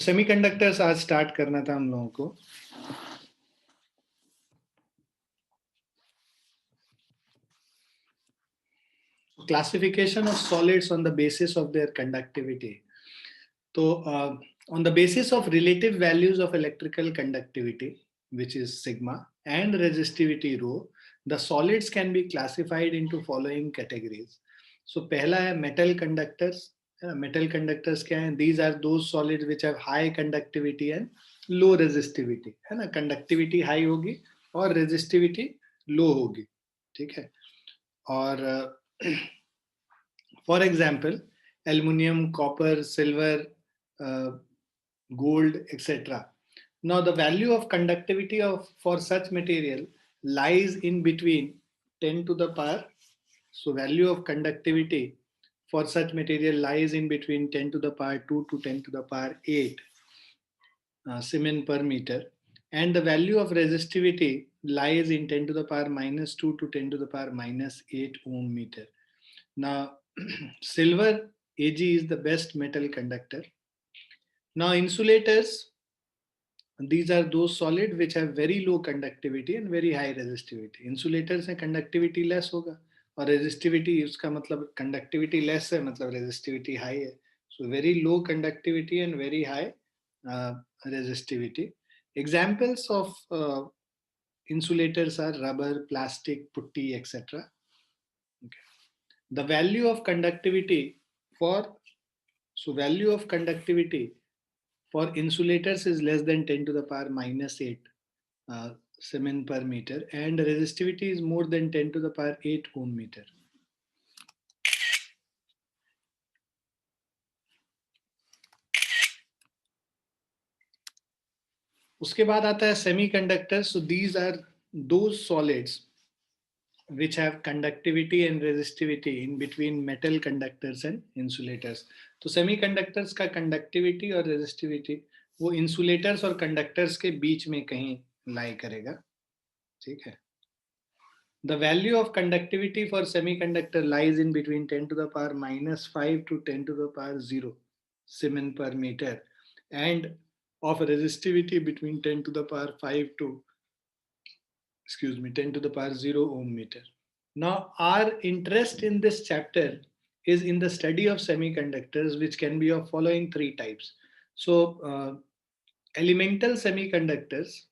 Semiconductors आज start करना था हम लोगों को। Classification of solids on the basis of their conductivity. So, on the basis of relative values of electrical conductivity, which is sigma, and resistivity rho, the solids can be classified into following categories. So, पहला है metal conductors. Metal conductors क्या हैं? These are those solids which have high conductivity and low resistivity. है ना? Conductivity high होगी और resistivity low होगी. ठीक है? और for example, aluminum, copper, silver, gold, etc. Now, the value of conductivity for such material lies in between 10 to the power. So, value of conductivity for such material lies in between 10 to the power 2 to 10 to the power 8 Siemens per meter. And the value of resistivity lies in 10 to the power minus 2 to 10 to the power minus 8 ohm meter. Now, silver Ag is the best metal conductor. Now, insulators, these are those solids which have very low conductivity and very high resistivity. Insulators से conductivity less होगा और resistivity उसका मतलब conductivity less है मतलब resistivity high है. So very low conductivity and very high resistivity. Examples of insulators are rubber, plastic, putty, etc. Okay. The value of conductivity for for insulators is less than 10 to the power minus 8 Siemens per meter, and resistivity is more than 10 to the power 8 ohm meter. उसके बाद आता है semiconductors. So these are those solids which have conductivity and resistivity in between metal conductors and insulators. तो semiconductors का conductivity और resistivity वो insulators और conductors के बीच में कहीं lie करेगा. ठीक है. The value of conductivity for semiconductor lies in between 10 to the power minus 5 to 10 to the power 0 Siemens per meter, and of resistivity between 10 to the power 5 to 10 to the power 0 ohm meter. Now, our interest in this chapter is in the study of semiconductors, which can be of following three types. So, elemental semiconductors,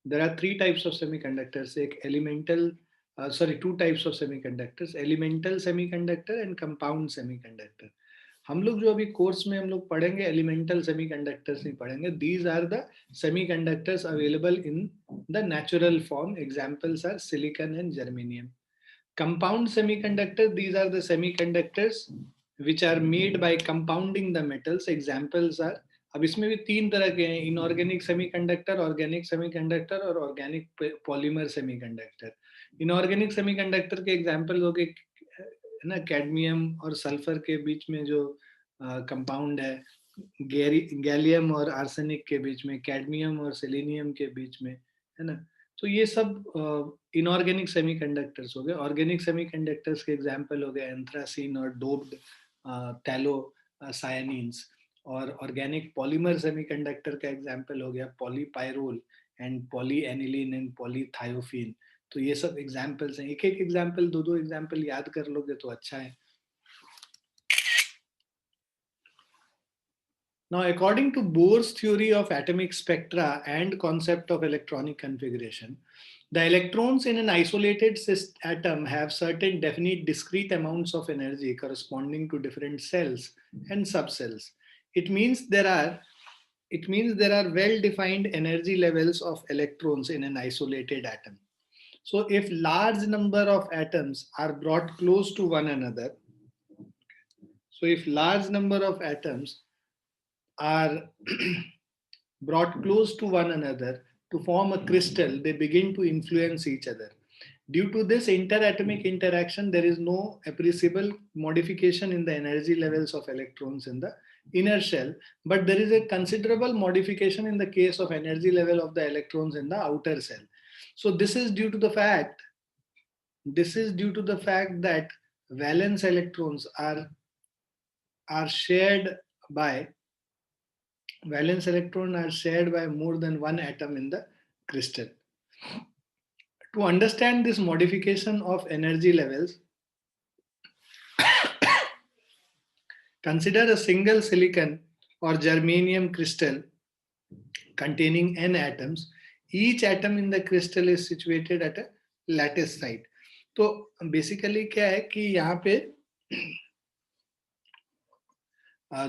there are three types of semiconductors. Two types of semiconductors: elemental semiconductor and compound semiconductor. हम लोग जो अभी course में हम लोग पढ़ेंगे elemental semiconductors नहीं पढ़ेंगे. These are the semiconductors available in the natural form. Examples are silicon and germanium. Compound semiconductor, these are the semiconductors which are made by compounding the metals. Examples are, अब इसमें भी तीन तरह के हैं: inorganic semiconductor, organic semiconductor और organic polymer semiconductor. Inorganic semiconductor के example हो गए ना, कैडमियम और सल्फर के बीच में जो कंपाउंड है, गैलियम और आर्सेनिक के बीच में, कैडमियम और सेलेनियम के बीच में, है ना. तो ये सब इनऑर्गेनिक सेमीकंडक्टर्स हो गए. ऑर्गेनिक सेमीकंडक्टर्स के एग्जांपल हो गए एंथ्रासीन और डोप्ड थैलो सायनिन्स. और ऑर्गेनिक पॉलीमर सेमीकंडक्टर का एग्जांपल हो गया पॉलीपायरोल एंड पॉलीएनिलीन एंड पॉलीथायोफीन. तो ये सब एग्जांपल्स हैं. एक एक एग्जांपल, दो दो एग्जांपल याद कर लोगे तो अच्छा है. Now, according to Bohr's theory of atomic spectra and concept of electronic configuration, the electrons in an isolated atom have certain definite discrete amounts of energy corresponding to different cells and subcells. It means there are well-defined energy levels of electrons in an isolated atom. So if large number of atoms are brought close to one another, are brought close to one another to form a crystal, they begin to influence each other. Due to this interatomic interaction, there is no appreciable modification in the energy levels of electrons in the inner shell, but there is a considerable modification in the case of energy level of the electrons in the outer shell. So this is due to the fact that valence electrons are shared by valence electron are shared by more than one atom in the crystal. To understand this modification of energy levels, consider a single silicon or germanium crystal containing n atoms. Each atom in the crystal is situated at a lattice site. तो basically क्या है कि यहाँ पे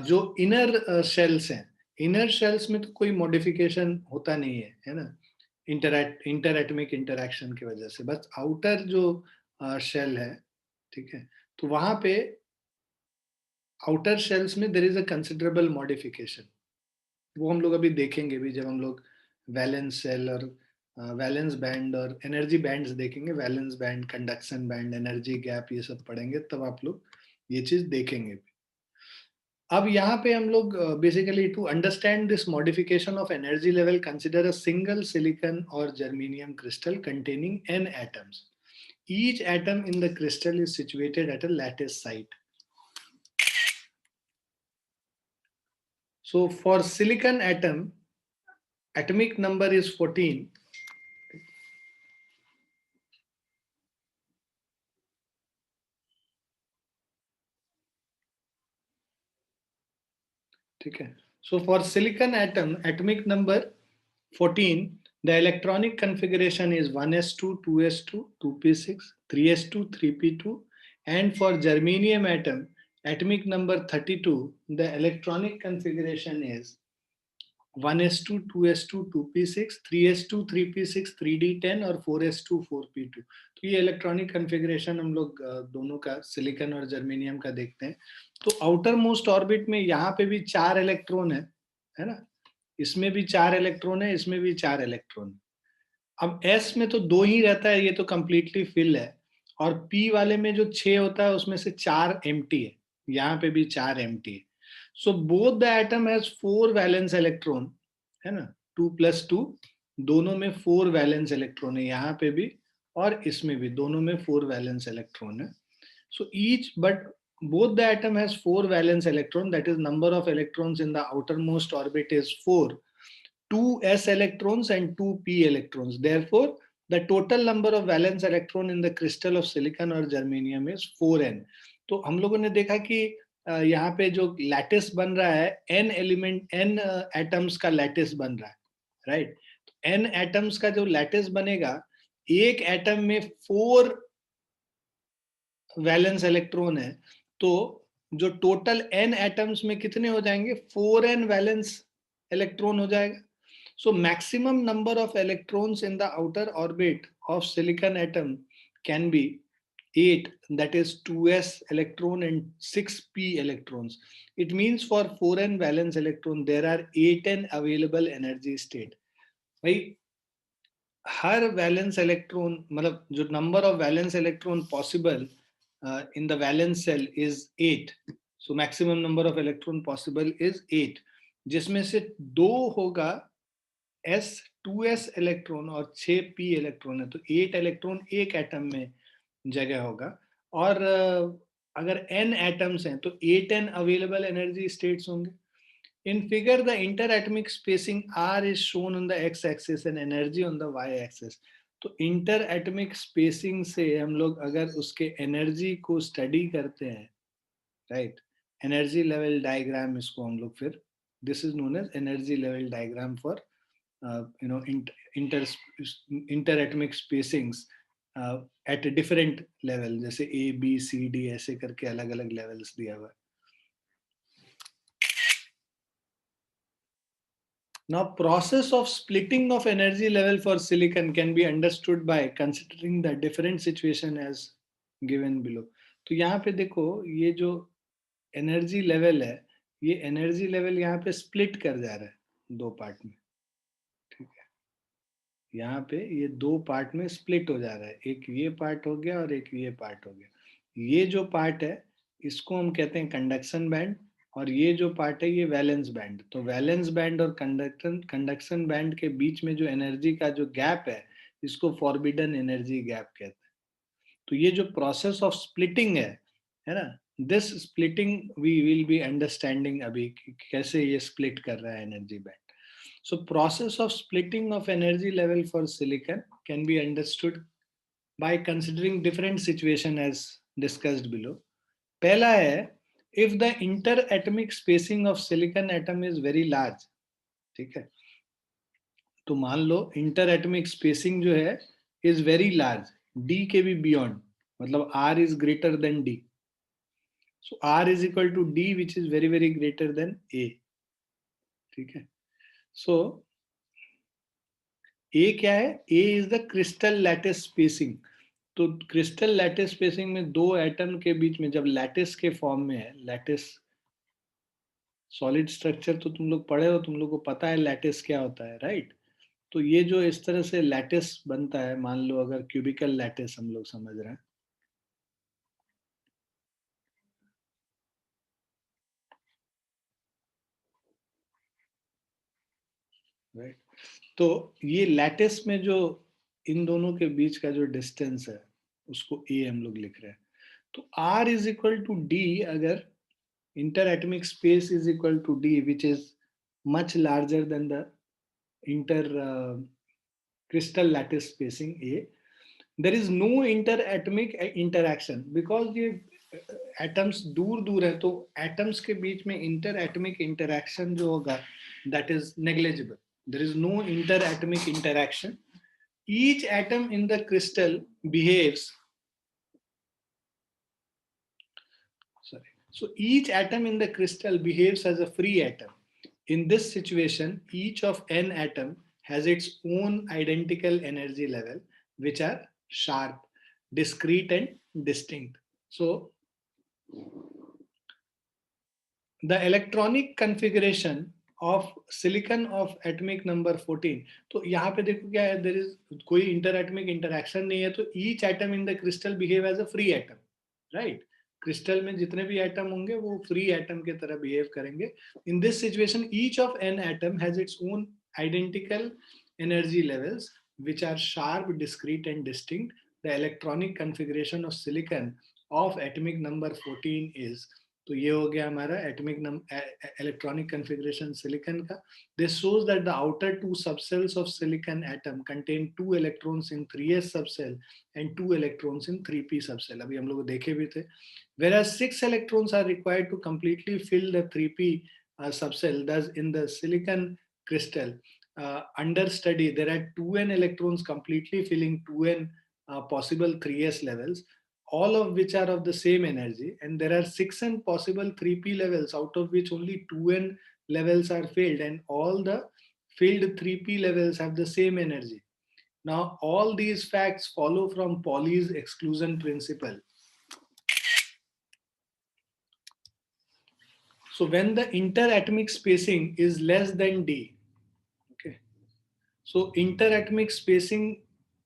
जो inner shells हैं, inner shells में तो कोई मॉडिफिकेशन होता नहीं है ना, इंटर एटमिक इंटरेक्शन की वजह से, बस आउटर जो शेल है, ठीक है, तो वहां पे आउटर शेल्स में there is a considerable modification. वो हम लोग अभी देखेंगे भी जब हम लोग वैलेंस सेल और वैलेंस बैंड और एनर्जी बैंड्स देखेंगे, valence band, conduction band, energy gap, ये सब पढ़ेंगे तब आप लोग ये चीज देखेंगे. अब यहाँ पे हम लोग basically to understand this modification of energy level consider a single silicon और germanium crystal containing n atoms. Each atom in the crystal is situated at a lattice site. So for silicon atom, atomic number is 14. ठीक है. So for silicon atom, atomic number 14, the electronic configuration is 1s2, 2s2, 2p6, 3s2, 3p2, and for germanium atom, atomic number 32, the electronic configuration is 1s2, 2s2, 2p6, 3s2, 3p6, 3d10 और 4s2, 4p2. तो ये electronic configuration हम लोग दोनों का, silicon और germanium का देखते हैं. तो आउटर मोस्ट ऑर्बिट में यहाँ पे भी 4 इलेक्ट्रॉन है ना, इसमें भी 4 इलेक्ट्रॉन है, इसमें भी 4 इलेक्ट्रॉन. अब s में तो 2 ही रहता है, ये तो कंप्लीटली फिल है, और p वाले में जो 6 होता है उसमें से 4 एम्प्टी है, यहाँ पे भी 4 एम्प्टी है. So both the atom has 4 valence electron, है ना, 2 + 2, दोनों में 4 वैलेंस इलेक्ट्रॉन है, यहाँ पे भी और इसमें भी, दोनों में 4 वैलेंस इलेक्ट्रॉन है. So each, but both the atom has 4 valence electron, that is number of electrons in the outermost orbit is 4, 2 s electrons and 2 p electrons. Therefore, the total number of valence electron in the crystal of silicon or germanium is 4n. तो हम लोगों ने देखा कि यहाँ पे जो lattice बन रहा है, n एलिमेंट, n एटम्स का लैटिस बन रहा है, राइट. n एटम्स का जो लैटिस बनेगा, एक एटम में 4 वैलेंस इलेक्ट्रॉन है, तो जो टोटल n एटम्स में कितने हो जाएंगे, 4n वैलेंस इलेक्ट्रॉन हो जाएगा. So maximum number of electrons in the outer orbit of silicon atom can be 8, that is 2s electron and 6p electrons. It means for 4n valence electron there are 8n available energy state. भाई हर valence electron, मतलब जो number of valence electron possible in the valence cell is 8. So maximum number of electron possible is 8, जिसमें से 2 होगा s 2s electron और 6p electron है, तो 8 electron एक एटम में जगह होगा. और अगर n एटम्स हैं तो 8n अवेलेबल एनर्जी स्टेट्स होंगे. In figure, the interatomic spacing r is shown on the x-axis and energy on the y-axis. तो इंटरएटमिक स्पेसिंग से हम लोग अगर उसके एनर्जी को स्टडी करते हैं, राइट, एनर्जी लेवल डायग्राम इसको हम लोग फिर, this is known as energy level diagram for you know interatomic spacings at different level, जैसे ए बी सी डी ऐसे करके अलग अलग लेवल्स दिया हुआ है. Now, process of splitting of energy level for silicon can be understood by considering the different situation as given below. तो यहाँ पे देखो, ये जो एनर्जी लेवल है, ये एनर्जी लेवल यहाँ पे स्प्लिट कर जा रहा है 2 पार्ट में, ठीक है. यहाँ पे ये 2 पार्ट में स्प्लिट हो जा रहा है, एक ये पार्ट हो गया और एक ये पार्ट हो गया. ये जो पार्ट है इसको हम कहते हैं कंडक्शन बैंड, और ये जो पार्ट है ये वैलेंस बैंड. तो वैलेंस बैंड और कंडक्शन बैंड के बीच में जो एनर्जी का जो गैप है, इसको फॉरबिडन एनर्जी गैप कहते हैं. तो ये जो प्रोसेस ऑफ स्प्लिटिंग है ना, this splitting we will be understanding अभी कैसे ये स्प्लिट कर रहा है energy band. So process of splitting of energy level for silicon can be understood by considering different situation as discussed below. पहला है, if the interatomic spacing of silicon atom is very large, ठीक है, तो मान लो interatomic spacing जो है is very large, d के भी beyond, मतलब r is greater than d. So r is equal to d which is very very greater than a. ठीक है. So ए क्या है? A is the crystal lattice spacing. तो crystal lattice spacing में दो एटम के बीच में जब लैटिस के फॉर्म में है, लैटिस सॉलिड स्ट्रक्चर तो तुम लोग पढ़े हो, तुम लोग को पता है लैटिस क्या होता है, राइट? तो ये जो इस तरह से लैटिस बनता है, मान लो अगर क्यूबिकल लैटिस हम लोग समझ रहे हैं, राइट? तो ये लैटिस में जो इन दोनों के बीच का जो डिस्टेंस है उसको ए हम लोग लिख रहे हैं. तो R is equal to D अगर interatomic space is equal to d, which is much larger than the inter crystal lattice spacing a. There is no interatomic interaction because ये atoms दूर दूर है, तो atoms के बीच में interatomic interaction जो होगा that is negligible. There is no interatomic interaction. Each atom in the crystal behaves. So each atom in the crystal behaves as a free atom. In this situation, each of n atom has its own identical energy level, which are sharp, discrete, and distinct. So the electronic configuration of silicon of atomic number 14. तो यहाँ पे देखो क्या है, there is कोई interatomic interaction नहीं है, तो each atom in the crystal behave as a free atom, right? Crystal में जितने भी एटम होंगे वो फ्री एटम के तरह बिहेव करेंगे. In this situation each of an atom has its own identical energy levels which are sharp, discrete and distinct. The electronic configuration of silicon of atomic number 14 is. तो ये हो गया हमारा atomic electronic configuration silicon का. This shows that the outer two subshells of silicon atom contain 2 electrons in 3s subshell and 2 electrons in 3p subshell. अभी हम लोग देखे भी थे. Whereas 6 electrons are required to completely fill the 3p subcell. Thus, in the silicon crystal under study, there are 2n electrons completely filling 2n possible 3s levels, all of which are of the same energy, and there are 6n possible 3p levels, out of which only 2n levels are filled, and all the filled 3p levels have the same energy. Now, all these facts follow from Pauli's exclusion principle. So when the interatomic spacing is less than d, okay, so interatomic spacing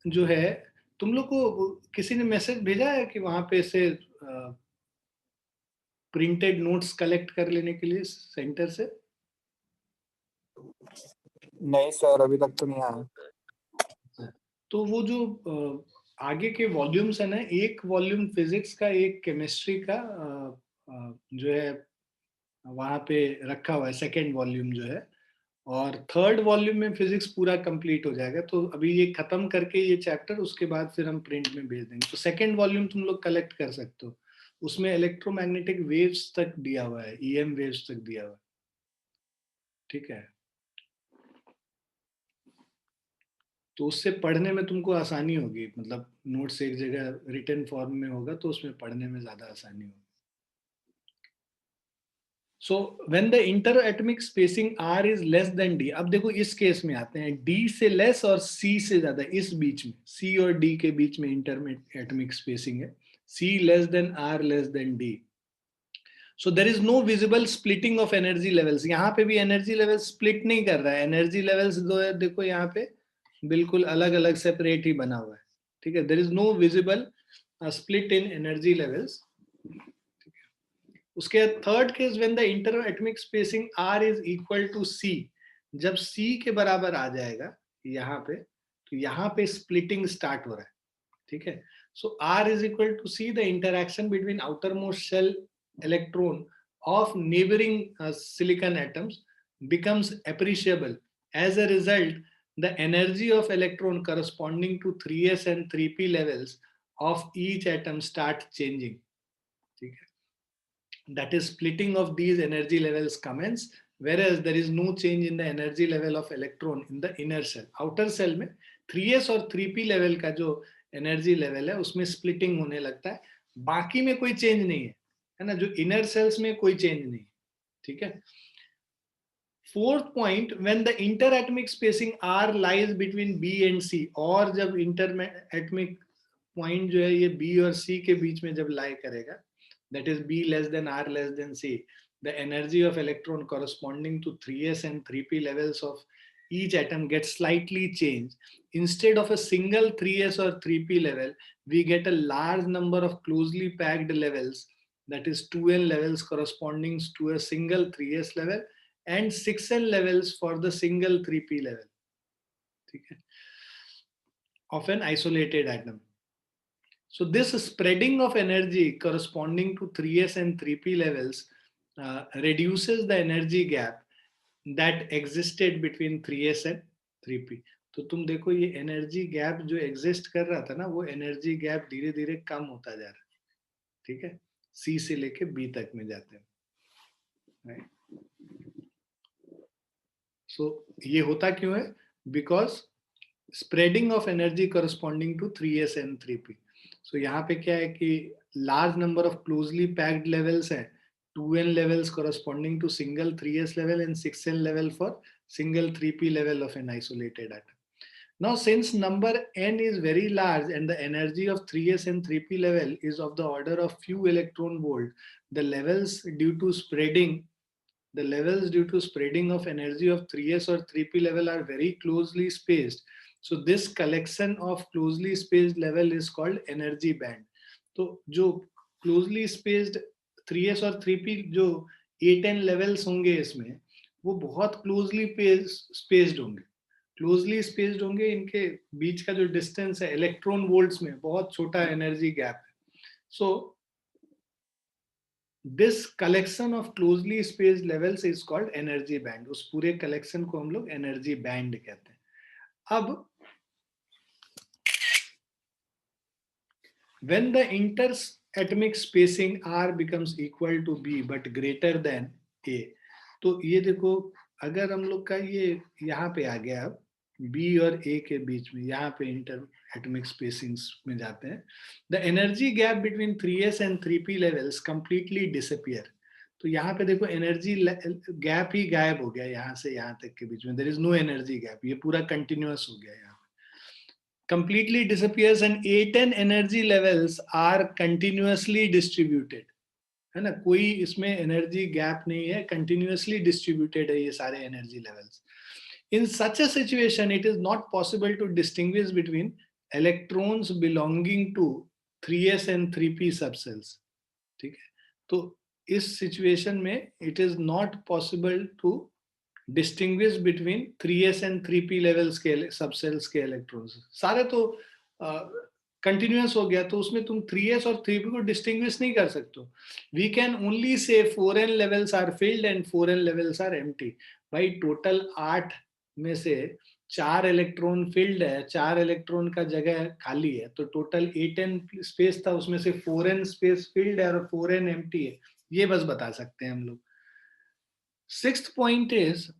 जो है, तुम लोग को किसी ने message भेजा है कि वहां पे से प्रिंटेड नोट्स कलेक्ट कर लेने के लिए सेंटर से? नहीं सर, अभी तक तो नहीं आया. तो वो जो आगे के वॉल्यूम्स है ना, एक वॉल्यूम फिजिक्स का, एक केमिस्ट्री का जो है वहां पे रखा हुआ है, सेकेंड वॉल्यूम जो है, और थर्ड वॉल्यूम में फिजिक्स पूरा कंप्लीट हो जाएगा. तो अभी ये खत्म करके ये चैप्टर, उसके बाद फिर हम प्रिंट में भेज देंगे. तो सेकेंड वॉल्यूम तुम लोग कलेक्ट कर सकते हो. उसमें इलेक्ट्रोमैग्नेटिक वेव्स तक दिया हुआ है, ईएम वेव्स तक दिया हुआ है. ठीक है, तो उससे पढ़ने में तुमको आसानी होगी. मतलब नोट्स एक जगह रिटन फॉर्म में होगा तो उसमें पढ़ने में ज्यादा आसानी होगी. So when the interatomic spacing r is less than d. अब देखो इस केस में आते हैं, d से लेस और c से ज्यादा, इस बीच में c और d के बीच में इंटरएटॉमिक स्पेसिंग है. c less than r less than d. So there is no visible splitting of energy levels. यहाँ पे भी एनर्जी लेवल स्प्लिट नहीं कर रहा है. एनर्जी लेवल्स दो है, देखो यहाँ पे बिल्कुल अलग अलग सेपरेट ही बना हुआ है. ठीक है, there is no visible split in energy levels. उसके third case, when the interatomic spacing r is equal to c. जब c के बराबर आ जाएगा यहाँ पे, तो यहाँ पे स्प्लिटिंग स्टार्ट हो रहा है. ठीक है, so r is equal to c. The interaction between outer most shell electron of neighboring silicon atoms becomes appreciable. As a result, the energy of electron corresponding to 3s and 3p levels of each atom start changing. That is, splitting of these energy levels commence, whereas there is no change in the energy level of electron in the inner cell. Outer cell में 3s और 3p level का जो energy level है उसमें splitting होने लगता है, बाकी में कोई change नहीं है ना, जो inner cells में कोई change नहीं है. ठीक है. Fourth point, when the interatomic spacing R lies between B and C, और जब interatomic point जो है ये B और C के बीच में जब lie करेगा, that is B less than R less than C, the energy of electron corresponding to 3s and 3p levels of each atom gets slightly changed. Instead of a single 3s or 3p level, we get a large number of closely packed levels, that is 2n levels corresponding to a single 3s level and 6n levels for the single 3p level of an isolated atom. So this spreading of energy corresponding to 3s and 3p levels reduces the energy gap that existed between 3s and 3p. तो तुम देखो ये energy gap जो exist कर रहा था ना, वो एनर्जी गैप धीरे धीरे कम होता जा रहा है. ठीक है, सी से लेके बी तक में जाते हैं. right? So ये होता क्यों है? Because spreading of energy corresponding to 3s and 3p. So यहाँ पे क्या है कि large number of closely packed levels है, 2n levels corresponding to single 3s level and 6n level for single 3p level of an isolated atom. Now, since number n is very large and the energy of 3s and 3p level is of the order of few electron volt, the levels due to spreading of energy of 3s or 3p level are very closely spaced. So this collection of closely spaced level is called energy band. तो जो closely spaced 3s और 3p जो 8n levels होंगे इसमें, वो बहुत closely spaced होंगे. Closely spaced होंगे, इनके बीच का जो डिस्टेंस है इलेक्ट्रॉन वोल्ट्स में बहुत छोटा एनर्जी गैप है. So this collection of closely spaced levels is called energy band. उस पूरे कलेक्शन को हम लोग एनर्जी बैंड कहते हैं. अब when the interatomic spacing R becomes equal to B but greater than A, तो ये देखो अगर हम लोग का ये यहाँ पे आ गया, अब B और A के बीच में यहाँ पे interatomic spacings में जाते हैं, the energy gap between 3s and 3p levels completely disappear. तो यहाँ पे देखो एनर्जी गैप ही गायब हो गया, यहाँ से यहाँ तक के बीच में there is no energy gap, ये पूरा continuous हो गया. यहाँ completely disappears and 8n energy levels are continuously distributed. है ना, कोई इसमें एनर्जी गैप नहीं है, कंटिन्यूअसली डिस्ट्रीब्यूटेड है ये सारे energy levels. In such a situation it is not possible to distinguish between electrons belonging to 3s and 3p subshells. ठीक है, तो इस सिचुएशन में it is not possible to distinguish between 3s and 3p levels के subshells के electrons. सारे तो कंटिन्यूअस हो गया, तो उसमें तुम 3s और 3p को डिस्टिंग्विश नहीं कर सकते. We can only say 4n levels are filled and 4n levels are empty. भाई टोटल 8 में से 4 इलेक्ट्रॉन फिल्ड है, 4 इलेक्ट्रॉन का जगह खाली है, तो टोटल 8n स्पेस था, उसमें से 4n स्पेस फिल्ड है और 4n एम्प्टी है. ये बस बता सकते हैं हम लोग. Sixth point is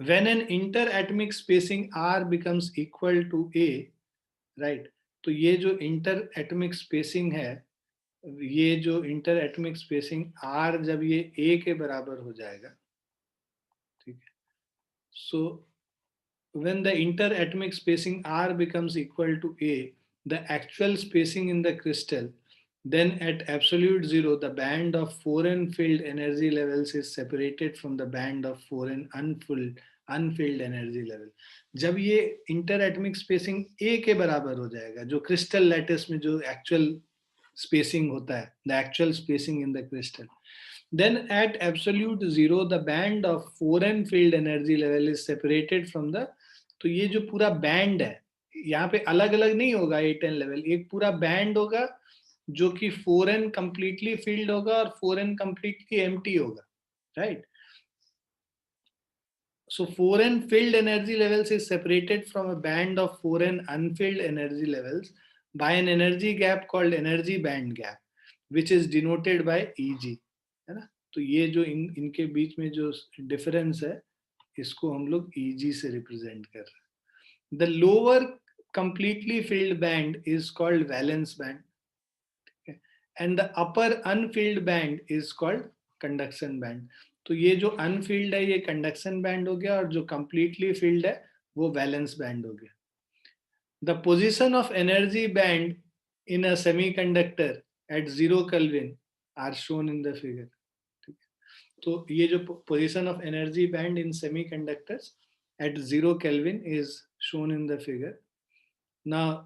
when an interatomic spacing R becomes equal to A, right? तो ये जो interatomic spacing है, ये जो interatomic spacing R जब ये A के बराबर हो जाएगा, ठीक है? So when the interatomic spacing R becomes equal to A, the actual spacing in the crystal, then at absolute zero, the band of 4n filled energy levels is separated from the band of 4n unfilled energy level. जब ये interatomic spacing A के बराबर हो जाएगा, जो crystal lattice में जो actual spacing होता है, the actual spacing in the crystal, then at absolute zero, the band of 4n filled energy level is separated from the, तो ये जो पूरा band है, यहाँ पे अलग अलग नहीं होगा 8n level, एक पूरा band होगा जो कि 4n कंप्लीटली फील्ड होगा और 4n कंप्लीटली एम्प्टी होगा, right? So 4n filled energy levels is separated from a band of 4n unfilled energy levels by an energy gap called energy band gap, which is denoted by Eg, है ना? तो ये जो इनके बीच में जो difference है, इसको हम लोग Eg से रिप्रेजेंट कर रहे हैं. The lower completely filled band is called valence band, okay? And the upper unfilled band is called conduction band. तो ये जो अनफील्ड है ये कंडक्शन बैंड हो गया, और जो कंप्लीटली फील्ड है वो वैलेंस बैंड हो गया. The position of energy band in a semiconductor at 0 kelvin are shown in the figure. तो ये जो position of energy band in semiconductors at 0 kelvin is shown in the figure. Now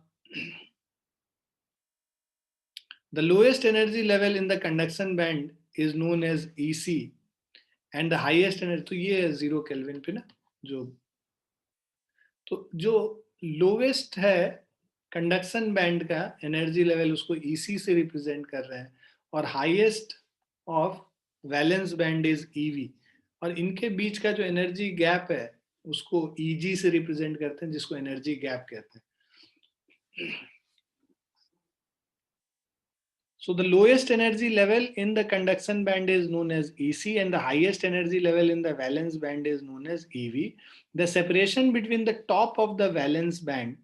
the lowest energy level in the conduction band is known as EC, and the highest energy, तो ये है 0 kelvin पे ना, जो lowest है conduction band का energy level उसको EC से रिप्रेजेंट कर रहे हैं, और highest of valence band is EV, और इनके बीच का जो एनर्जी गैप है उसको EG से रिप्रेजेंट करते हैं, जिसको एनर्जी गैप कहते हैं. So the lowest energy level in the conduction band is known as EC, and the highest energy level in the valence band is known as EV. The separation between the top of the valence band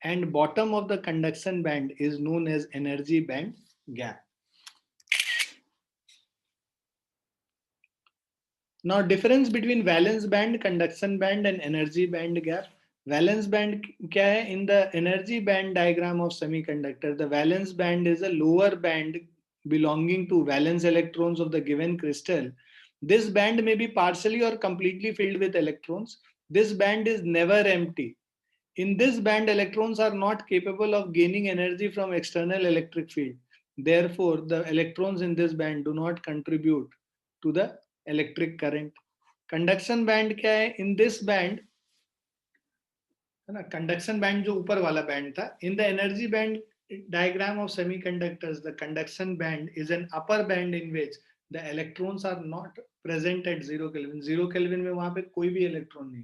and bottom of the conduction band is known as energy band gap. Now, difference between valence band, conduction band and energy band gap. Valence band क्या है? In the energy band diagram of semiconductor, the valence band is a lower band belonging to valence electrons of the given crystal. This band may be partially or completely filled with electrons. This band is never empty. In this band, electrons are not capable of gaining energy from external electric field. Therefore, the electrons in this band do not contribute to the electric current. Conduction band क्या है? In this band, है ना, conduction band जो ऊपर वाला band था, in the energy band diagram of semiconductors, the conduction band is an upper band in which the electrons are not present at 0 Kelvin. 0 Kelvin में वहां पे कोई भी इलेक्ट्रॉन नहीं.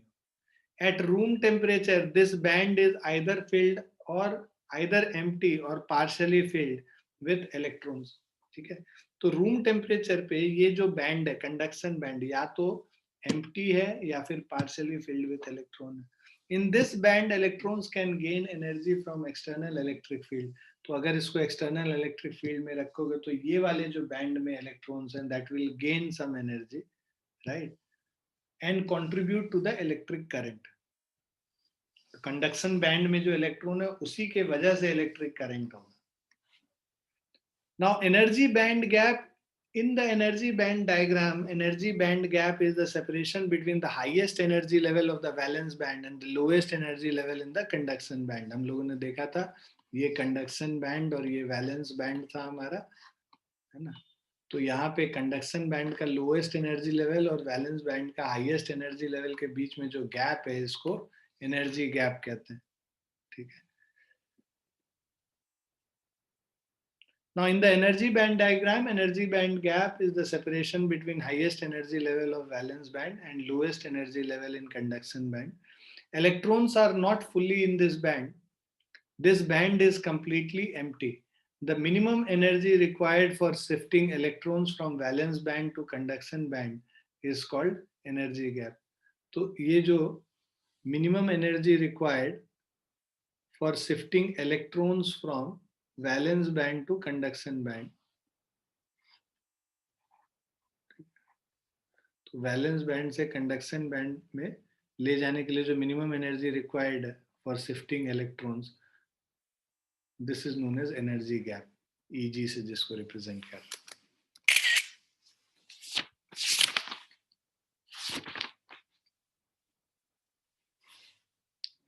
At room temperature, this band is either filled or either empty or partially filled with electrons. ठीक है, तो room temperature पे ये जो बैंड है कंडक्शन बैंड, या तो एम्प्टी है या फिर पार्शियली फिल्ड विथ इलेक्ट्रॉन है. In this band, electrons can gain energy from external electric field. तो अगर इसको external electric field में रखोगे तो ये वाले जो बैंड में electrons हैं, that will gain some energy, right, and contribute to the electric current. Conduction band में जो इलेक्ट्रॉन है उसी के वजह से इलेक्ट्रिक करंट होगा. Now, energy band gap. In the energy band diagram, energy band gap is the separation between the highest energy level of the valence band and the lowest energy level in the conduction band. हम लोगों ने देखा था ये conduction band और ये valence band था हमारा, है ना. तो यहाँ पे कंडक्शन बैंड का लोएस्ट एनर्जी लेवल और वैलेंस बैंड का हाईएस्ट एनर्जी लेवल के बीच में जो गैप है इसको एनर्जी गैप कहते हैं. ठीक है. Now, in the energy band diagram, energy band gap is the separation between highest energy level of valence band and lowest energy level in conduction band. Electrons are not fully in this band. This band is completely empty. The minimum energy required for shifting electrons from valence band to conduction band is called energy gap. तो ये जो minimum energy required for shifting electrons from valence band to conduction band, तो valence band से conduction band में ले जाने के लिए जो मिनिमम एनर्जी रिक्वायर्ड है for shifting electrons, this is known as energy gap, EG से जिसको रिप्रेजेंट करते हैं.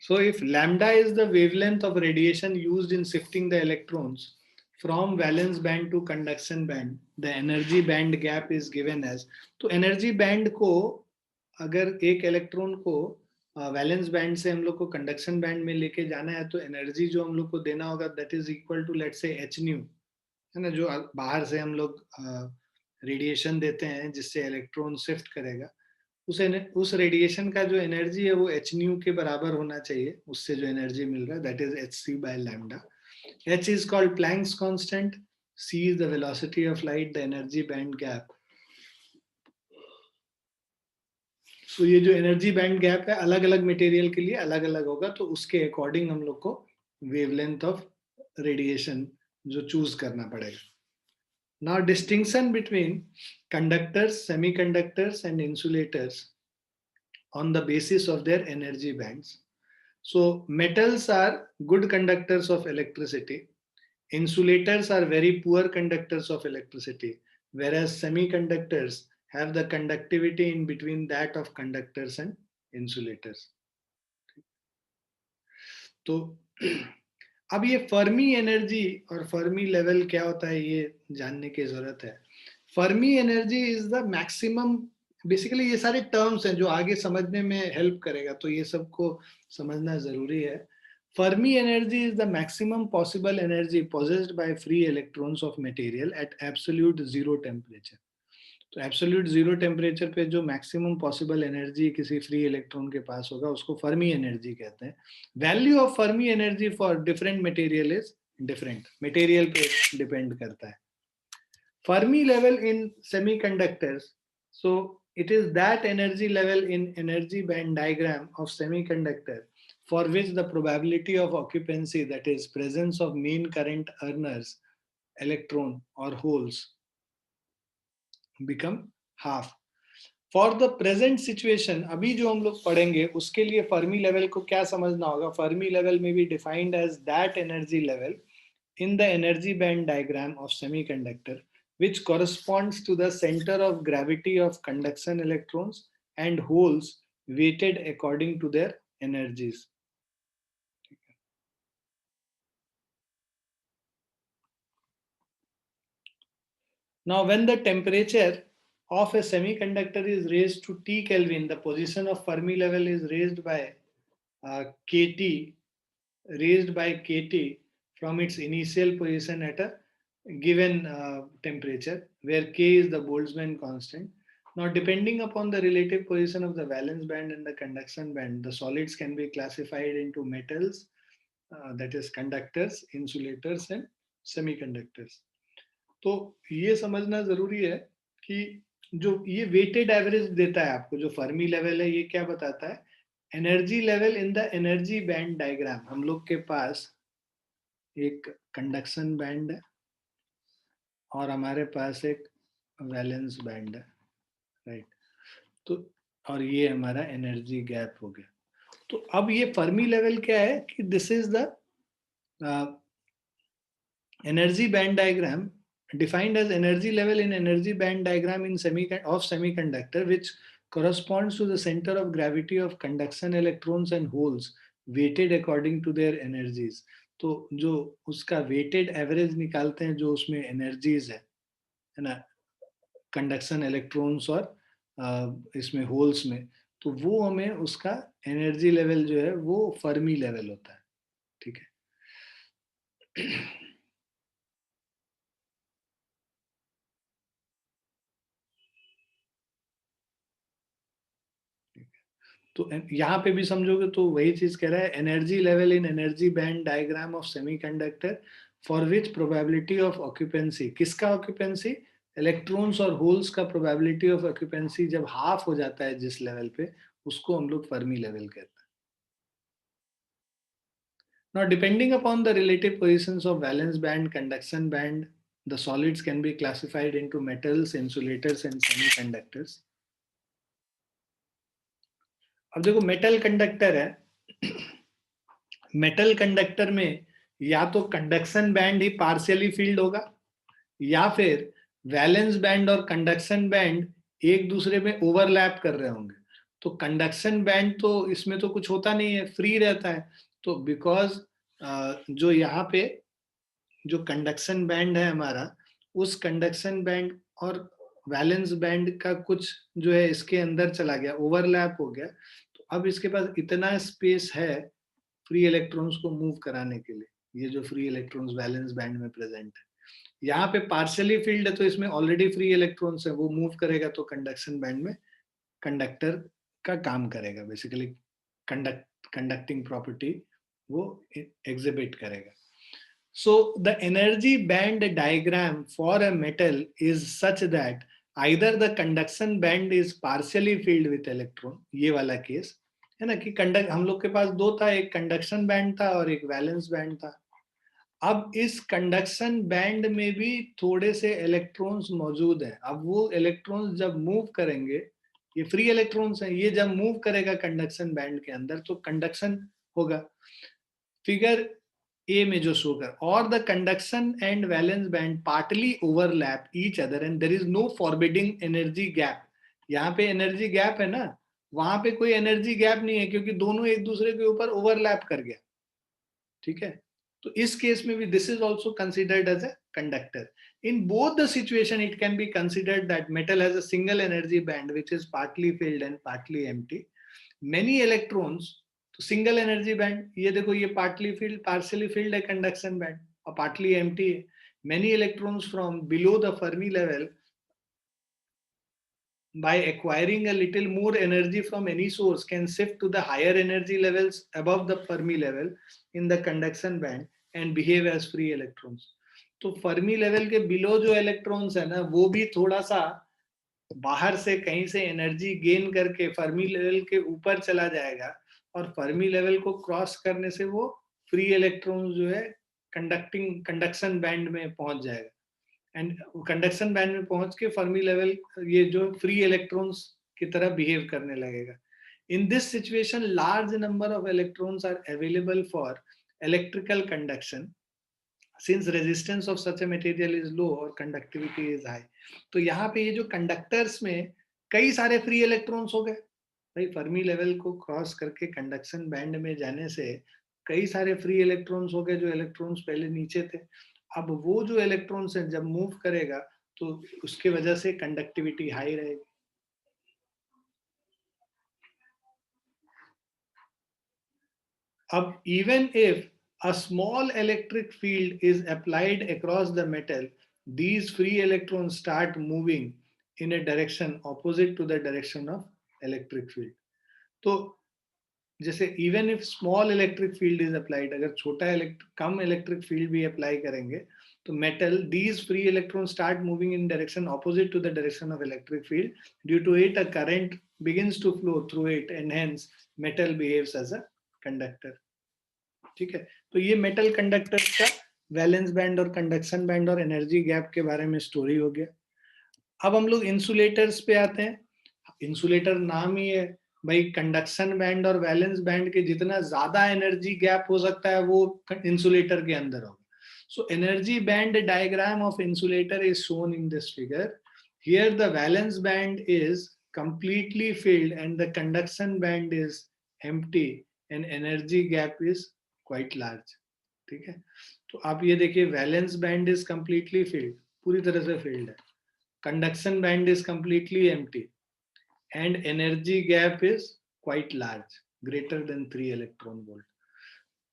So if lambda is the wavelength of radiation used in shifting the electrons from valence band to conduction band, the energy band gap is given as. तो energy band को अगर एक electron को valence band से हम लोग को conduction band में लेके जाना है तो एनर्जी जो हम लोग को देना होगा that is equal to let's say h nu, है ना, जो बाहर से हम लोग रेडिएशन देते हैं जिससे इलेक्ट्रॉन शिफ्ट करेगा, उस रेडिएशन का जो एनर्जी है वो एच न्यू के बराबर होना चाहिए, उससे जो एनर्जी मिल रहा है, that is H C by lambda. H is called Planck's constant. C is the velocity of light, the energy band gap. तो ये जो एनर्जी बैंड गैप है अलग अलग मटेरियल के लिए अलग अलग होगा, तो उसके अकॉर्डिंग हम लोग को वेवलेंथ ऑफ रेडिएशन जो चूज करना पड़ेगा. Now distinction between conductors, semiconductors and insulators on the basis of their energy bands. So metals are good conductors of electricity. Insulators are very poor conductors of electricity, whereas semiconductors have the conductivity in between that of conductors and insulators. तो अब ये Fermi energy और Fermi level क्या होता है ये जानने की जरूरत है. Fermi energy is the maximum, basically ये सारे टर्म्स हैं जो आगे समझने में हेल्प करेगा, तो ये सबको समझना जरूरी है. Fermi energy is the maximum possible energy possessed by free electrons of material at absolute zero temperature. तो एब्सोल्यूट जीरो टेम्परेचर पे जो मैक्सिमम पॉसिबल एनर्जी किसी फ्री इलेक्ट्रॉन के पास होगा उसको फर्मी एनर्जी कहते हैं. Value of Fermi energy for different material is different, material पे डिपेंड करता है. Fermi level in semiconductors, so it is that energy level in energy band diagram of semiconductor for which the probability of occupancy, that is presence of mean current earners, electron or holes, become half. For the present situation, अभी जो हम लोग पढ़ेंगे उसके लिए Fermi level को क्या समझना होगा. Fermi level may be defined as that energy level in the energy band diagram of semiconductor which corresponds to the center of gravity of conduction electrons and holes weighted according to their energies. Now, when the temperature of a semiconductor is raised to T Kelvin, the position of Fermi level is raised by KT from its initial position at a given temperature, where K is the Boltzmann constant. Now, depending upon the relative position of the valence band and the conduction band, the solids can be classified into metals, that is conductors, insulators and semiconductors. तो ये समझना जरूरी है कि जो ये weighted average देता है आपको, जो फर्मी लेवल है, ये क्या बताता है, energy level in the energy band diagram. हम लोग के पास एक कंडक्शन बैंड है और हमारे पास एक वैलेंस बैंड है, राइट. तो और ये हमारा एनर्जी गैप हो गया. तो अब ये फर्मी लेवल क्या है कि this is the energy band diagram defined as energy level in energy band diagram in semiconductor which corresponds to the center of gravity of conduction electrons and holes weighted according to their energies. तो जो उसका weighted average निकालते हैं जो उसमें energies है ना, conduction electrons और इसमें होल्स में, तो वो हमें उसका एनर्जी लेवल जो है वो फर्मी लेवल होता है. ठीक है. तो यहाँ पे भी समझोगे तो वही चीज कह रहा है, energy level in energy band diagram of semiconductor for which probability of occupancy, किसका ऑक्यूपेंसी, इलेक्ट्रॉन्स और होल्स का प्रोबेबिलिटी ऑफ ऑक्यूपेंसी जब हाफ हो जाता है जिस लेवल पे, उसको हम लोग फर्मी लेवल कहते हैं. Now, depending upon the relative positions of valence band, conduction band, the solids can be classified into metals, insulators and semiconductors. अब देखो मेटल कंडक्टर है, मेटल कंडक्टर में या तो कंडक्शन बैंड ही पार्शियली फील्ड होगा या फिर वैलेंस बैंड और कंडक्शन बैंड एक दूसरे में ओवरलैप कर रहे होंगे. तो कंडक्शन बैंड तो इसमें तो कुछ होता नहीं है, फ्री रहता है. तो बिकॉज जो यहाँ पे जो कंडक्शन बैंड है हमारा, उस कंडक्शन बैंड और वैलेंस बैंड का कुछ जो है इसके अंदर चला गया, ओवरलैप हो गया. तो अब इसके पास इतना स्पेस है फ्री इलेक्ट्रॉन्स को मूव कराने के लिए, ये जो फ्री इलेक्ट्रॉन्स वैलेंस बैंड में प्रेजेंट है. यहाँ पे पार्शियली फील्ड है तो इसमें ऑलरेडी फ्री इलेक्ट्रॉन्स है, वो मूव करेगा तो कंडक्शन बैंड में कंडक्टर का काम करेगा, बेसिकली कंडक्टिंग प्रॉपर्टी वो एग्जिबिट करेगा. So the energy band diagram for a metal is such that either the conduction band is partially filled with electron, ये वाला केस है ना, कि कंडक्ट हम लोग के पास दो था, एक कंडक्शन बैंड था और एक वैलेंस बैंड था. अब इस कंडक्शन बैंड में भी थोड़े से इलेक्ट्रॉन्स मौजूद हैं. अब वो इलेक्ट्रॉन्स जब मूव करेंगे, ये फ्री इलेक्ट्रॉन्स हैं, ये जब मूव करेगा कंडक्शन बैंड के अंदर तो कंडक्शन होगा. फिगर ए में जो शो कर, और the conduction and valence band partly overlap each other and there is no forbidding energy gap. यहाँ पे एनर्जी गैप है ना, वहां पे कोई एनर्जी गैप नहीं है क्योंकि दोनों एक दूसरे के ऊपर ओवरलैप कर गया. ठीक है, तो इस केस में भी this is also considered as a conductor. In both the situation, it can be considered that metal has a single energy band which is partly filled and partly empty. Many electrons, तो single energy band, ये देखो ये partly field partially field है conduction band और partly empty है. Many electrons from below the Fermi level by acquiring a little more energy from any source can shift to the higher energy levels above the Fermi level in the conduction band and behave as free electrons. तो Fermi level के below जो electrons है ना, वो भी थोड़ा सा बाहर से कहीं से एनर्जी गेन करके फर्मी लेवल के ऊपर चला जाएगा और फर्मी लेवल को क्रॉस करने से वो फ्री इलेक्ट्रॉन जो है कंडक्शन बैंड में पहुंच जाएगा. एंड कंडक्शन बैंड में पहुंच के फर्मी लेवल ये जो फ्री इलेक्ट्रॉन्स की तरह बिहेव करने लगेगा. In this situation large number of electrons are available for electrical conduction since resistance of such a material is low और conductivity is high. तो यहाँ पे ये जो कंडक्टर्स में कई सारे फ्री इलेक्ट्रॉन्स हो गए भाई, फर्मी लेवल को क्रॉस करके कंडक्शन बैंड में जाने से कई सारे फ्री इलेक्ट्रॉन्स हो गए जो इलेक्ट्रॉन्स पहले नीचे थे. अब वो जो इलेक्ट्रॉन्स है जब मूव करेगा तो उसके वजह से कंडक्टिविटी हाई रहेगी. अब even if a small electric field is applied across the metal, these free electrons start moving in a direction opposite to the direction of electric field. तो जैसे even if small electric field is applied, अगर छोटा कम electric field भी apply करेंगे तो metal, these free electrons start moving in direction opposite to the direction of electric field. Due to it, a current begins to flow through it and hence metal behaves as a conductor. ठीक है, तो ये metal conductors का valence band और conduction band और energy gap के बारे में स्टोरी हो गया. अब हम लोग इंसुलेटर्स पे आते हैं. इंसुलेटर नाम ही है भाई, कंडक्शन बैंड और वैलेंस बैंड के जितना ज्यादा एनर्जी गैप हो सकता है वो इंसुलेटर के अंदर होगा. So energy band diagram of insulator is shown in this figure. Here the valence band is completely filled and the conduction band is empty and energy gap is quite large. ठीक है, तो आप ये देखिए valence band is completely field, पूरी तरह से field है. Conduction band is completely empty and energy gap is quite large, greater than 3 electron volt.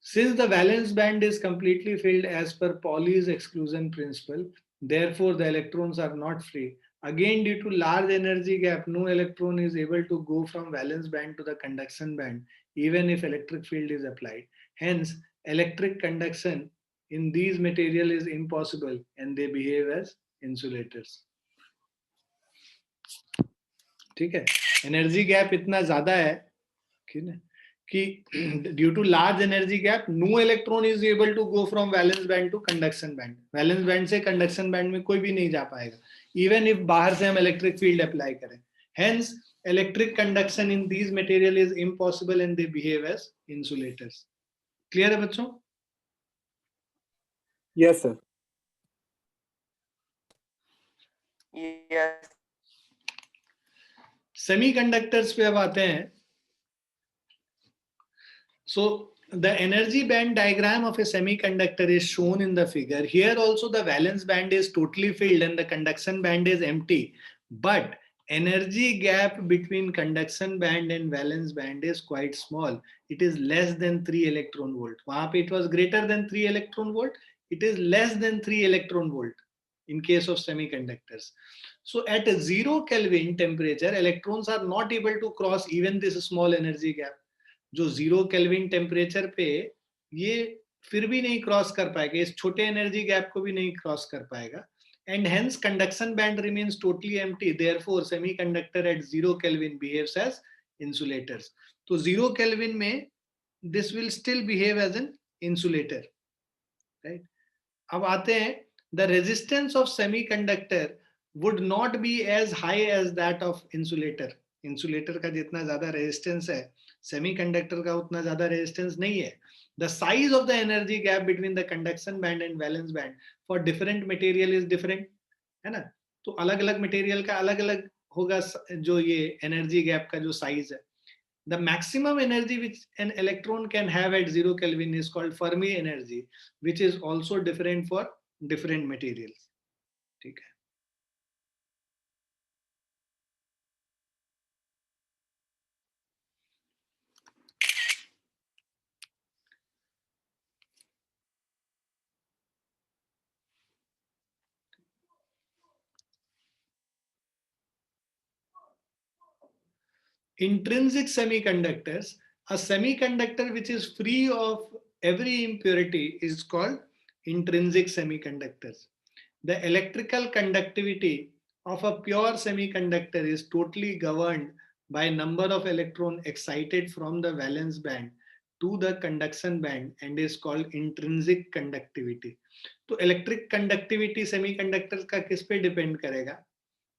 Since the valence band is completely filled as per Pauli's exclusion principle, therefore the electrons are not free. Again, due to large energy gap, no electron is able to go from valence band to the conduction band, even if electric field is applied. Hence, electric conduction in these material is impossible and they behave as insulators. ठीक है, energy gap इतना ज्यादा है कि due to large energy gap no electron is able to go from valence band to conduction band. Valence band से conduction band में कोई भी नहीं जा पाएगा इवन इफ बाहर से हम इलेक्ट्रिक फील्ड अप्लाई करें. Hence electric conduction in these material is impossible and they behave as insulators. Clear है बच्चों? Yes sir. Yes. सेमीकंडक्टर्स पे अब आते हैं. So the energy band diagram of a semiconductor is shown in the figure. Here also the valence band is totally filled and the conduction band is empty. But energy gap between conduction band and valence band is quite small. It is less than 3 electron volt. वहाँ पे it was greater than 3 electron volt. it is less than 3 electron volt in case of semiconductors. So at a 0 Kelvin temperature, electrons are not able to cross even this small energy gap. जो 0 Kelvin temperature पे ये फिर भी नहीं cross कर पाएगा, इस छोटे एनर्जी गैप को भी नहीं क्रॉस कर पाएगा, and hence conduction band remains totally empty. Therefore semiconductor at 0 Kelvin behaves as insulators. तो 0 Kelvin में this will still behave as an insulator, right? अब आते हैं, the resistance of semiconductor would not be as high as that of insulator. Insulator का जितना ज्यादा resistance है, semiconductor का उतना ज्यादा रेजिस्टेंस नहीं है. The size of the energy gap between the conduction band and valence band for different material is different, है ना? तो अलग अलग मटेरियल का अलग अलग होगा जो ये एनर्जी गैप का जो साइज है. The maximum energy which an electron can have at 0 Kelvin is called Fermi energy, which is also different for different materials. ठीक है. Intrinsic semiconductors, a semiconductor which is free of every impurity is called intrinsic semiconductors. The electrical conductivity of a pure semiconductor is totally governed by number of electrons excited from the valence band to the conduction band and is called intrinsic conductivity. तो electric conductivity semiconductor का किस पे depend करेगा?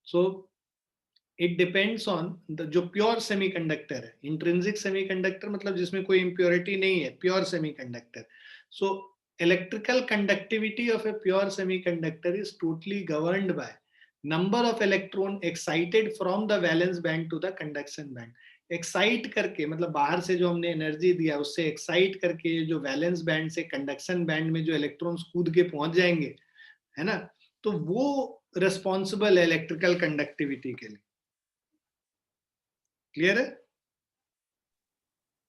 So it depends on the जो pure semiconductor है. Intrinsic semiconductor मतलब जिसमें कोई impurity नहीं है, pure semiconductor. So electrical conductivity of a pure semiconductor is totally governed by number of electron excited from the valence band to the conduction band. Excite करके मतलब बाहर से जो हमने एनर्जी दिया उससे excite करके जो वैलेंस बैंड से कंडक्शन बैंड में जो इलेक्ट्रॉन्स कूद के पहुंच जाएंगे, है ना, तो वो रिस्पॉन्सिबल है इलेक्ट्रिकल कंडक्टिविटी के लिए. क्लियर है?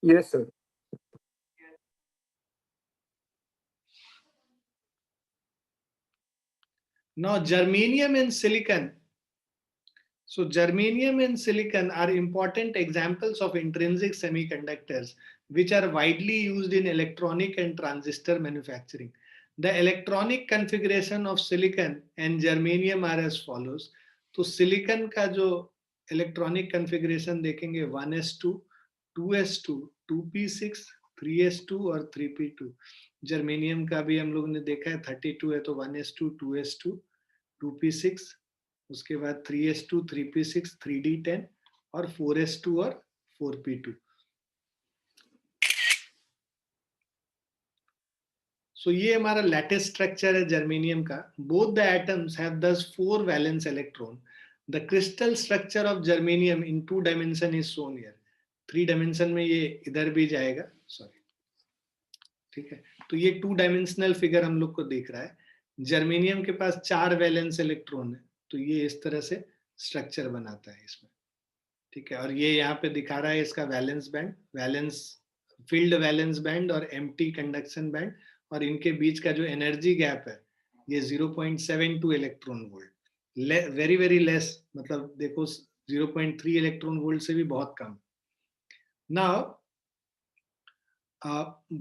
Yes, sir. Now germanium and silicon. So germanium and silicon are important examples of intrinsic semiconductors which are widely used in electronic and transistor manufacturing. The electronic configuration of silicon and germanium are as follows. तो silicon का जो electronic configuration देखेंगे 1s2, 2s2, 2p6, 3s2 और 3p2. germanium का भी हम लोग ने देखा है 32 है तो 1s2, 2s2, 2p6, उसके बाद 3s2, 3p6, 3d10 और 4s2 और 4p2. So ये हमारा लैटिस स्ट्रक्चर है जर्मेनियम का. Both the atoms have thus 4 valence electron. The crystal structure of germanium in 2 dimension is shown here. 3 dimension में ये इधर भी जाएगा, सॉरी, ठीक है. तो ये 2 डायमेंशनल फिगर हम लोग को दिख रहा है. जर्मेनियम के पास 4 वैलेंस इलेक्ट्रॉन है, तो ये इस तरह से स्ट्रक्चर बनाता है इसमें, ठीक है. और ये यहाँ पे दिखा रहा है इसका valence band, valence field valence band और एम्प्टी कंडक्शन बैंड, और इनके बीच का जो एनर्जी गैप है ये 0.72 electron volt, very very less, मतलब देखो 0.3 इलेक्ट्रॉन वोल्ट से भी बहुत कम. Now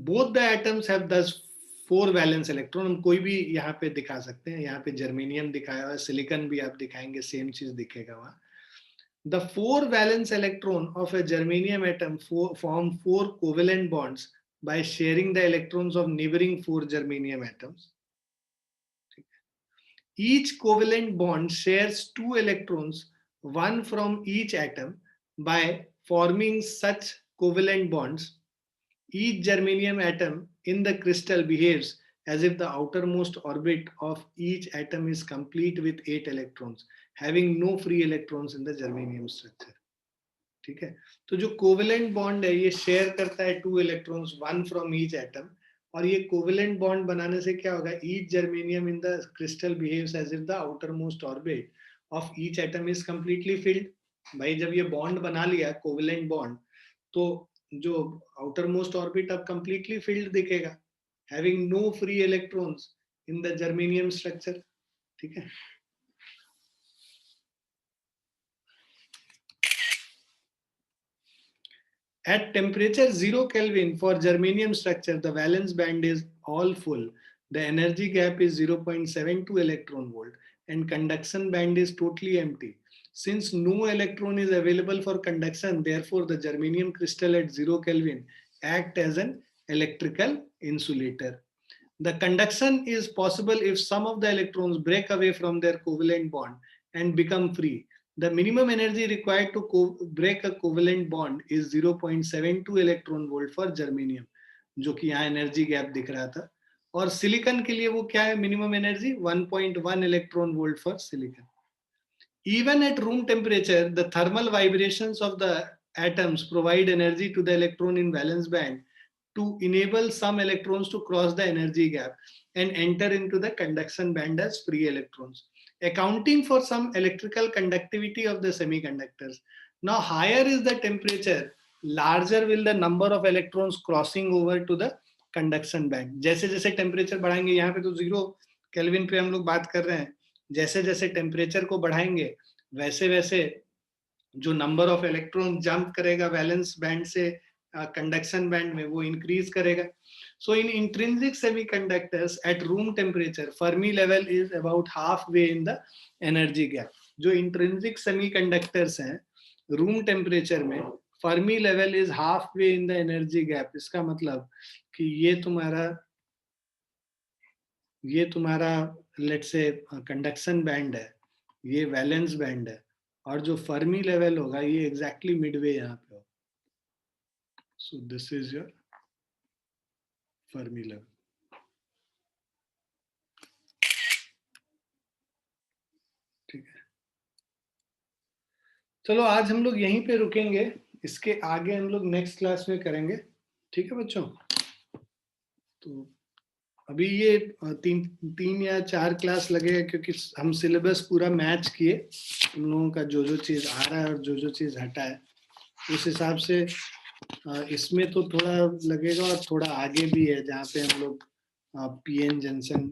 both the atoms have thus 4 valence electron. हम कोई भी यहाँ पे दिखा सकते हैं, यहाँ पे जर्मेनियम दिखाया है, सिलिकॉन भी आप दिखाएंगे, सेम चीज दिखेगा वहाँ. The 4 valence electron of a germanium atom form 4 covalent bonds by sharing the electrons of neighboring 4 germanium atoms. Each covalent bond shares 2 electrons, one from each atom. By forming such covalent bonds, each germanium atom in the crystal behaves as if the outermost orbit of each atom is complete with 8 electrons, having no free electrons in the germanium structure. ठीक है. तो जो covalent bond है ये share करता है 2 electrons, one from each atom, और ये कोवेलेंट बॉन्ड बनाने से क्या होगा, each germanium in the crystal behaves as if the outer most orbit of each atom is completely filled. भाई जब ये बॉन्ड बना लिया कोवेलेंट बॉन्ड, तो जो आउटर मोस्ट ऑर्बिट अब कंप्लीटली फिल्ड दिखेगा, having no free electrons in the germanium structure. ठीक है. At temperature 0 Kelvin for germanium structure, the valence band is all full. The energy gap is 0.72 electron volt and conduction band is totally empty. Since no electron is available for conduction, therefore the germanium crystal at 0 Kelvin act as an electrical insulator. The conduction is possible if some of the electrons break away from their covalent bond and become free. The minimum energy required to break a covalent bond is 0.72 electron volt for germanium, जो कि यहाँ energy gap दिख रहा था. और silicon के लिए वो क्या है minimum energy 1.1 electron volt for silicon. Even at room temperature, the thermal vibrations of the atoms provide energy to the electron in valence band to enable some electrons to cross the energy gap and enter into the conduction band as free electrons, accounting for some electrical conductivity of the semiconductors. Now, higher is the temperature, larger will the number of electrons crossing over to the conduction band. जैसे जैसे temperature बढ़ाएंगे, यहाँ पे तो 0 kelvin पे हम लोग बात कर रहे हैं, जैसे जैसे टेम्परेचर को बढ़ाएंगे वैसे वैसे जो नंबर ऑफ इलेक्ट्रॉन जंप करेगा वैलेंस बैंड से कंडक्शन बैंड में वो इंक्रीज करेगा. So in intrinsic semiconductors at room temperature, Fermi level is about halfway in the energy gap. जो intrinsic semiconductors हैं room temperature में Fermi level is halfway in the energy gap. इसका मतलब कि ये तुम्हारा लेट्स से कंडक्शन बैंड है, ये वैलेंस बैंड है, और जो फर्मी लेवल होगा ये एग्जैक्टली मिडवे यहाँ पे होगा. So this is your Fermi level. ठीक है, चलो आज हम लोग यहीं पे रुकेंगे, इसके आगे हम लोग नेक्स्ट क्लास में करेंगे. ठीक है बच्चों, तो अभी ये 3 या 4 क्लास लगेगा क्योंकि हम सिलेबस पूरा मैच किए, हम लोगों का जो जो चीज आ रहा है और जो जो चीज हटा है उस हिसाब से इसमें तो थोड़ा लगेगा, और थोड़ा आगे भी है जहाँ पे हम लोग पीएन जंक्शन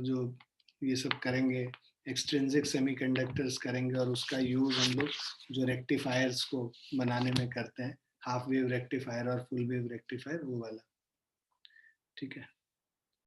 जो ये सब करेंगे, एक्सट्रिंसिक सेमीकंडक्टर्स करेंगे, और उसका यूज हम लोग जो रेक्टिफायर्स को बनाने में करते हैं, हाफ वेव रेक्टिफायर और फुल वेव रेक्टिफायर वो वाला. ठीक है.